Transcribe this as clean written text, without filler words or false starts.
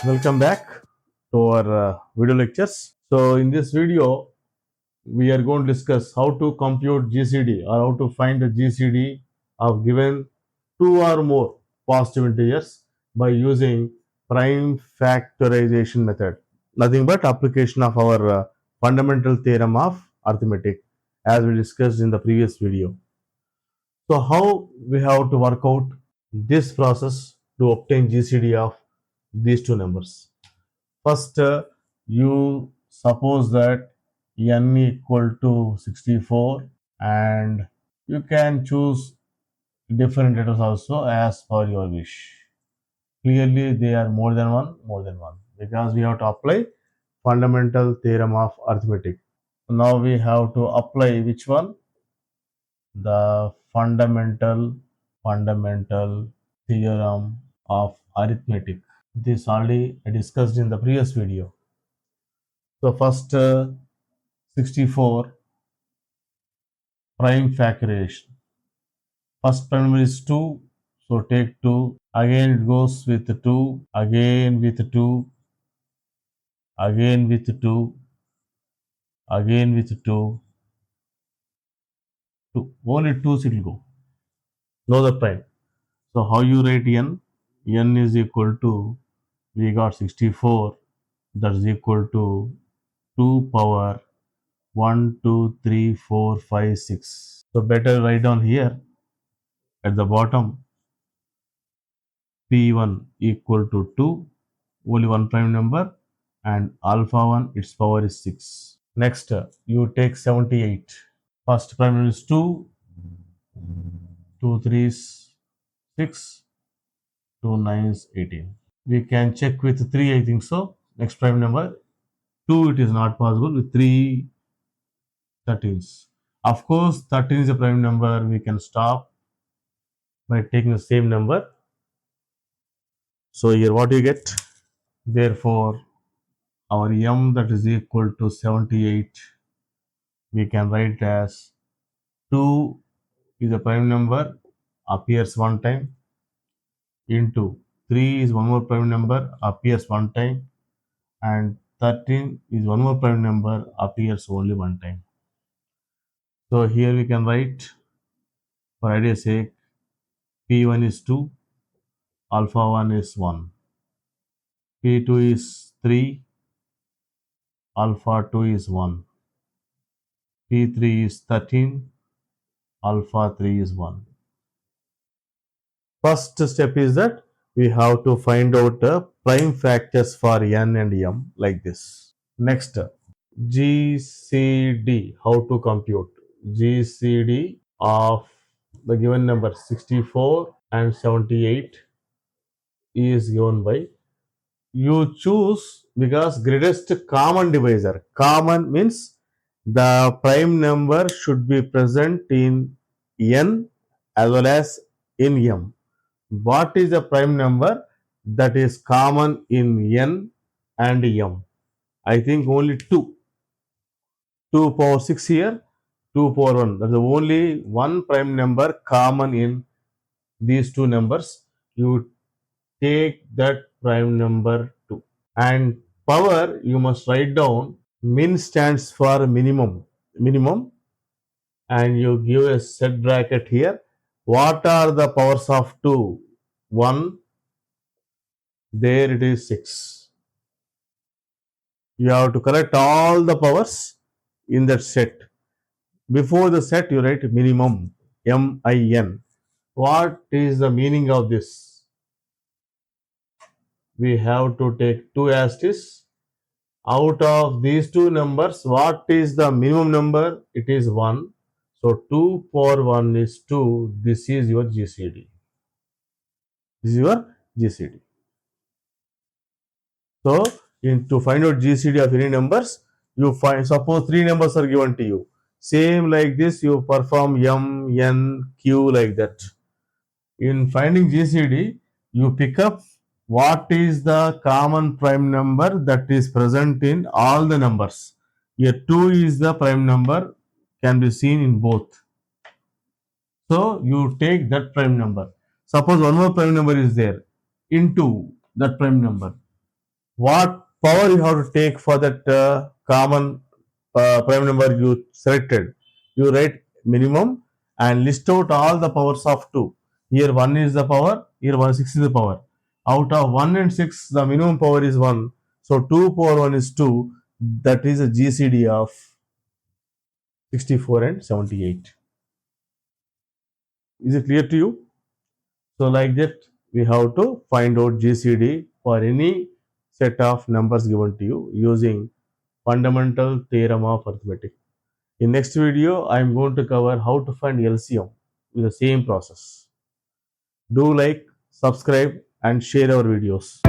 Welcome back to our video lectures. So in this video, we are going to discuss how to compute GCD or how to find the GCD of given two or more positive integers by using prime factorization method. Nothing but application of our fundamental theorem of arithmetic as we discussed in the previous video. So how we have to work out this process to obtain GCD of these two numbers. First, you suppose that n equal to 64 and you can choose different letters also as per your wish. Clearly, they are more than one because we have to apply fundamental theorem of arithmetic. Now we have to apply which one? The fundamental theorem of arithmetic. This already discussed in the previous video. So first 64 prime factorization. First prime number is 2, so take 2. Again it goes with 2, again with 2, again with 2, again with 2, 2. Only 2s it will go. No the prime. So how you write n? N is equal to, we got 64, that is equal to 2 power 1, 2, 3, 4, 5, 6. So better write down here at the bottom P1 equal to 2, only one prime number, and alpha 1 its power is 6. Next you take 78. First prime number is 2, 2 3s 6, 2 9s 18. We can check with 3, I think so. Next prime number 2, it is not possible. With 3 13s. Of course 13 is a prime number, we can stop by taking the same number. So here what you get? Therefore our m that is equal to 78, we can write as 2 is a prime number, appears one time, into 3 is one more prime number, appears one time, and 13 is one more prime number, appears only one time. So here we can write, for idea's sake, P1 is 2, alpha 1 is 1, P2 is 3, alpha 2 is 1, P3 is 13, alpha 3 is 1. First step is that we have to find out the prime factors for n and m like this. Next, GCD, how to compute GCD of the given number 64 and 78 is given by, you choose because greatest common divisor. Common means the prime number should be present in n as well as in m. What is the prime number that is common in n and m? I think only 2. 2 power 6 here, 2 power 1. That's the only one prime number common in these two numbers. You take that prime number 2. And power, you must write down, min stands for minimum. And you give a set bracket here. What are the powers of 2? 1, there it is 6. You have to collect all the powers in that set. Before the set, you write minimum, M-I-N. What is the meaning of this? We have to take 2 as it is. Out of these two numbers, what is the minimum number? It is 1. So 2 power 1 is 2. This is your GCD. This is your GCD. So, to find out GCD of any numbers, you find, suppose 3 numbers are given to you. Same like this, you perform M, N, Q like that. In finding GCD, you pick up what is the common prime number that is present in all the numbers. Here 2 is the prime number, can be seen in both. So you take that prime number. Suppose one more prime number is there into that prime number. what power you have to take for that common prime number you selected. You write minimum and list out all the powers of 2. Here 1 is the power, here 1 6 is the power. Out of 1 and 6, the minimum power is 1. So 2 power 1 is 2. That is a GCD of 64 and 78. Is it clear to you? So like that, we have to find out GCD for any set of numbers given to you using fundamental theorem of arithmetic. In next video, I am going to cover how to find LCM with the same process. Do like, subscribe and share our videos.